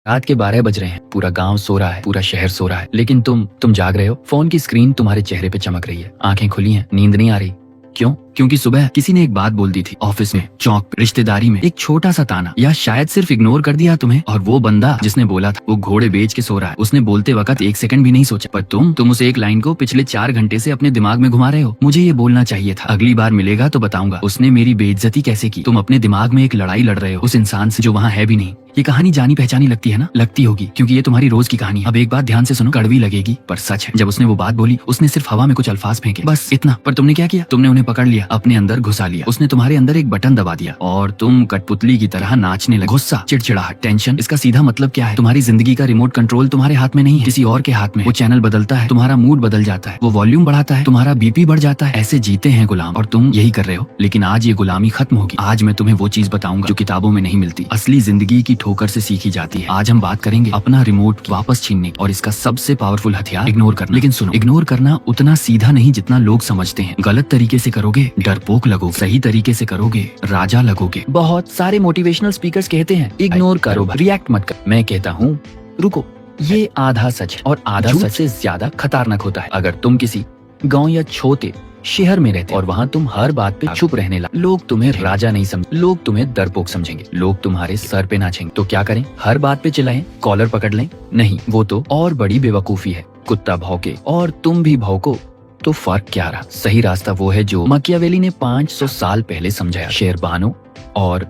रात के 12 बज रहे हैं, पूरा गांव सो रहा है, पूरा शहर सो रहा है, लेकिन तुम जाग रहे हो। फोन की स्क्रीन तुम्हारे चेहरे पे चमक रही है, आंखें खुली हैं, नींद नहीं आ रही। क्यों? क्योंकि सुबह किसी ने एक बात बोल दी थी, ऑफिस में, चौक पे, रिश्तेदारी में, एक छोटा सा ताना, या शायद सिर्फ इग्नोर कर दिया तुम्हें। और वो बंदा जिसने बोला था वो घोड़े बेच के सो रहा है, उसने बोलते वक्त एक सेकंड भी नहीं सोचा, पर तुम उस एक लाइन को पिछले 4 घंटे से अपने दिमाग में घुमा रहे हो। मुझे ये बोलना चाहिए था, अगली बार मिलेगा तो बताऊंगा उसने मेरी बेइज्जती कैसे की। तुम अपने दिमाग में एक लड़ाई लड़ रहे हो उस इंसान से जो वहाँ है भी नहीं। ये कहानी जानी पहचानी लगती है ना? लगती होगी, क्योंकि ये तुम्हारी रोज की कहानी है। अब एक बात ध्यान से सुनो, कड़वी लगेगी पर सच है। जब उसने वो बात बोली, उसने सिर्फ हवा में कुछ अल्फाज फेंके, बस इतना। पर तुमने क्या किया? तुमने उन्हें पकड़ लिया, अपने अंदर घुसा लिया। उसने तुम्हारे अंदर एक बटन दबा दिया और तुम कठपुतली की तरह नाचने लगे। गुस्सा, चिड़चिड़ाहट, टेंशन, इसका सीधा मतलब क्या है? तुम्हारी जिंदगी का रिमोट कंट्रोल तुम्हारे हाथ में नहीं है, किसी और के हाथ में। वो चैनल बदलता है, तुम्हारा मूड बदल जाता है, वो वॉल्यूम बढ़ाता है, तुम्हारा बीपी बढ़ जाता है। ऐसे जीते हैं गुलाम, और तुम यही कर रहे हो। लेकिन आज ये गुलामी खत्म होगी। आज मैं तुम्हें वो चीज बताऊंगा जो किताबों में नहीं मिलती, असली जिंदगी की ठोकर से सीखी जाती है। आज हम बात करेंगे अपना रिमोट वापस छीनने और इसका सबसे पावरफुल हथियार, इग्नोर करना। लेकिन सुनो, इग्नोर करना उतना सीधा नहीं जितना लोग समझते हैं। गलत तरीके से करोगे डरपोक लगोगे, सही तरीके से करोगे राजा लगोगे। बहुत सारे मोटिवेशनल स्पीकर्स कहते हैं इग्नोर करो, रिएक्ट मत कर। मैं कहता हूँ रुको, ये आधा सच है और आधा सच से ज्यादा खतरनाक होता है। अगर तुम किसी गाँव या छोटे शहर में रहते और वहाँ तुम हर बात पे चुप रहने लगे, लोग तुम्हें राजा नहीं समझेंगे, लोग तुम्हें डरपोक समझेंगे, लोग तुम्हारे सर पे नाचेंगे। तो क्या करें? हर बात पे चिल्लाएं, कॉलर पकड़ लें? नहीं, वो तो और बड़ी बेवकूफी है। कुत्ता भौंके और तुम भी भौंको तो फर्क क्या रहा? सही रास्ता वो है जो मकियावेली ने 500 साल पहले समझाया। शेर बानो और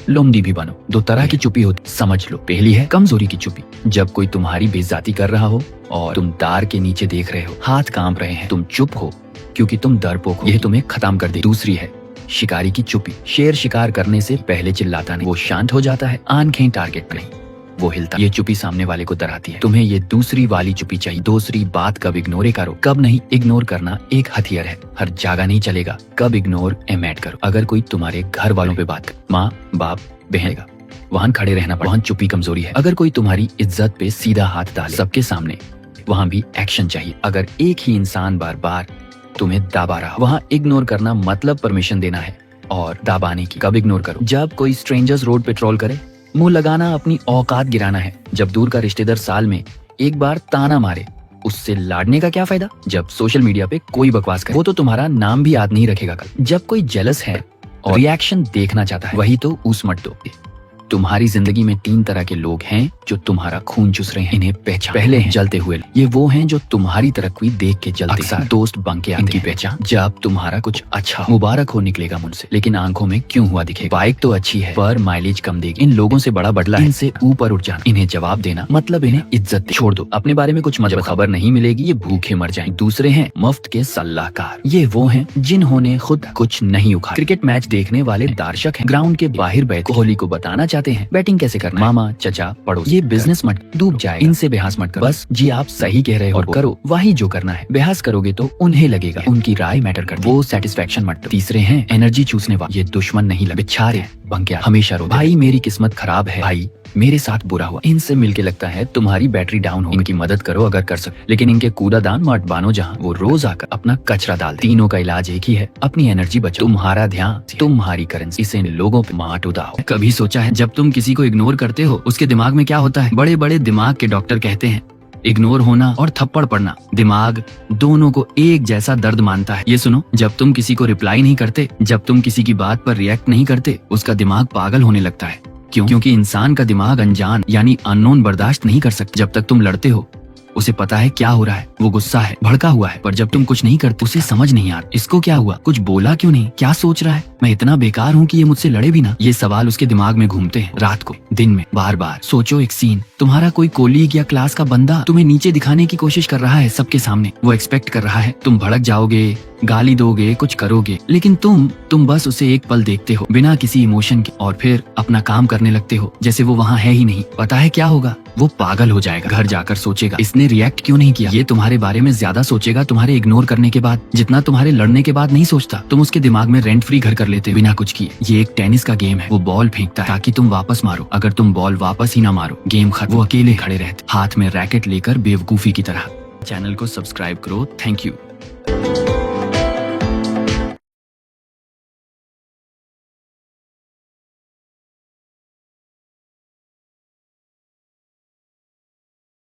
लोमड़ी भी बनो। 2 तरह की चुप्पी होती, समझ लो। पहली है कमजोरी की चुप्पी, जब कोई तुम्हारी बेइज्जती कर रहा हो और तुम तार के नीचे देख रहे हो, हाथ कांप रहे हैं, तुम चुप हो क्योंकि तुम डरपोक हो, यह तुम्हें खत्म कर दे। दूसरी है शिकारी की चुप्पी। शेर शिकार करने से पहले चिल्लाता नहीं, वो शांत हो जाता है, आंखें टारगेट पर नहीं, वो हिलता। ये चुप्पी सामने वाले को डराती है। तुम्हें ये दूसरी वाली चुप्पी चाहिए। दूसरी बात कब इग्नोर करो, कब नहीं। इग्नोर करना एक हथियार है, हर जगह नहीं चलेगा। कब इग्नोर एमेट करो। अगर कोई तुम्हारे घर वालों पे बात करे, माँ बाप बहन, वहां खड़े रहना पड़े, वहां चुप्पी कमजोरी है। अगर कोई तुम्हारी इज्जत पे सीधा हाथ डाले सबके सामने, वहाँ भी एक्शन चाहिए। अगर एक ही इंसान बार बार तुम्हें दबा रहा, वहाँ इग्नोर करना मतलब परमिशन देना है और दबाने की। कब इग्नोर करो? जब कोई स्ट्रेंजर्स रोड पे ट्रोल करे, मुंह लगाना अपनी औकात गिराना है। जब दूर का रिश्तेदार साल में एक बार ताना मारे, उससे लाडने का क्या फायदा? जब सोशल मीडिया पे कोई बकवास करे, वो तो तुम्हारा नाम भी याद नहीं रखेगा कल। जब कोई जेलस है और रिएक्शन देखना चाहता है, वही तो ऊस मत दो। तुम्हारी जिंदगी में 3 तरह के लोग हैं जो तुम्हारा खून चूस रहे हैं, इन्हें पहचान। पहले हैं जलते हुए, ये वो हैं जो तुम्हारी तरक्की देख के जलते, अक्सर दोस्त बन के आते हैं। पहचान जब तुम्हारा कुछ अच्छा मुबारक हो निकलेगा मुंह से, लेकिन आंखों में क्यों हुआ दिखेगा। बाइक तो अच्छी है पर माइलेज कम देगी। इन लोगों से बड़ा बदला है, इनसे ऊपर उठ जाना, इन्हें जवाब देना मतलब इन्हें इज्जत छोड़ दो। अपने बारे में कुछ मत, खबर नहीं मिलेगी ये भूखे मर जाएंगे। दूसरे हैं मुफ्त के सलाहकार। ये वो हैं जिन्होंने खुद कुछ नहीं उखाड़ा। क्रिकेट मैच देखने वाले दर्शक हैं, ग्राउंड के बाहर बैठ कोहली को बताना चाहते हैं बैटिंग कैसे करना। मामा चचा पड़ोस, ये बिजनेस मत डूब जाए, इनसे बहस मत करो। बस जी आप सही कह रहे हो और करो वही जो करना है। बहस करोगे तो उन्हें लगेगा उनकी राय मैटर करती है, वो सेटिस्फेक्शन मत दो। तीसरे हैं एनर्जी चूसने वाले। ये दुश्मन नहीं लगे, बेचारे बंकिया हमेशा रो, भाई मेरी किस्मत खराब है, भाई मेरे साथ बुरा हुआ। इनसे मिलके लगता है तुम्हारी बैटरी डाउन हो। इनकी मदद करो अगर कर सको, लेकिन इनके कूड़ादान मत बानो जहाँ वो रोज आकर अपना कचरा डाल दे। तीनों का इलाज एक ही है, अपनी एनर्जी बचाओ। तुम्हारा ध्यान तुम्हारी करेंसी, इसे लोगों पे मत उड़ाओ। कभी सोचा है जब तुम किसी को इग्नोर करते हो उसके दिमाग में क्या होता है? बड़े बड़े दिमाग के डॉक्टर कहते हैं इग्नोर होना और थप्पड़ पड़ना दिमाग दोनों को एक जैसा दर्द मानता है। ये सुनो, जब तुम किसी को रिप्लाई नहीं करते, जब तुम किसी की बात पर रिएक्ट नहीं करते, उसका दिमाग पागल होने लगता है। क्यों? क्योंकि इंसान का दिमाग अनजान यानी अननोन बर्दाश्त नहीं कर सकता। जब तक तुम लड़ते हो उसे पता है क्या हो रहा है, वो गुस्सा है, भड़का हुआ है, पर जब तुम कुछ नहीं करते उसे समझ नहीं आता इसको क्या हुआ, कुछ बोला क्यों नहीं, क्या सोच रहा है, मैं इतना बेकार हूँ कि ये मुझसे लड़े भी ना। ये सवाल उसके दिमाग में घूमते हैं रात को, दिन में, बार बार। सोचो एक सीन, तुम्हारा कोई कोलीग या क्लास का बंदा तुम्हें नीचे दिखाने की कोशिश कर रहा है सबके सामने। वो एक्सपेक्ट कर रहा है तुम भड़क जाओगे, गाली दोगे, कुछ करोगे, लेकिन तुम बस उसे एक पल देखते हो बिना किसी इमोशन के और फिर अपना काम करने लगते हो जैसे वो वहाँ है ही नहीं। पता है क्या होगा? वो पागल हो जाएगा, घर जाकर सोचेगा इसने रिएक्ट क्यों नहीं किया। ये तुम्हारे बारे में ज्यादा सोचेगा तुम्हारे इग्नोर करने के बाद जितना तुम्हारे लड़ने के बाद नहीं सोचता। तुम उसके दिमाग में रेंट फ्री घर कर लेते हो बिना कुछ किए। ये एक टेनिस का गेम है, वो बॉल फेंकता है ताकि तुम वापस मारो। अगर तुम बॉल वापस ही ना मारो गेम खत्म। वो अकेले खड़े रहते हाथ में रैकेट लेकर बेवकूफी की तरह। चैनल को सब्सक्राइब करो। Thank you.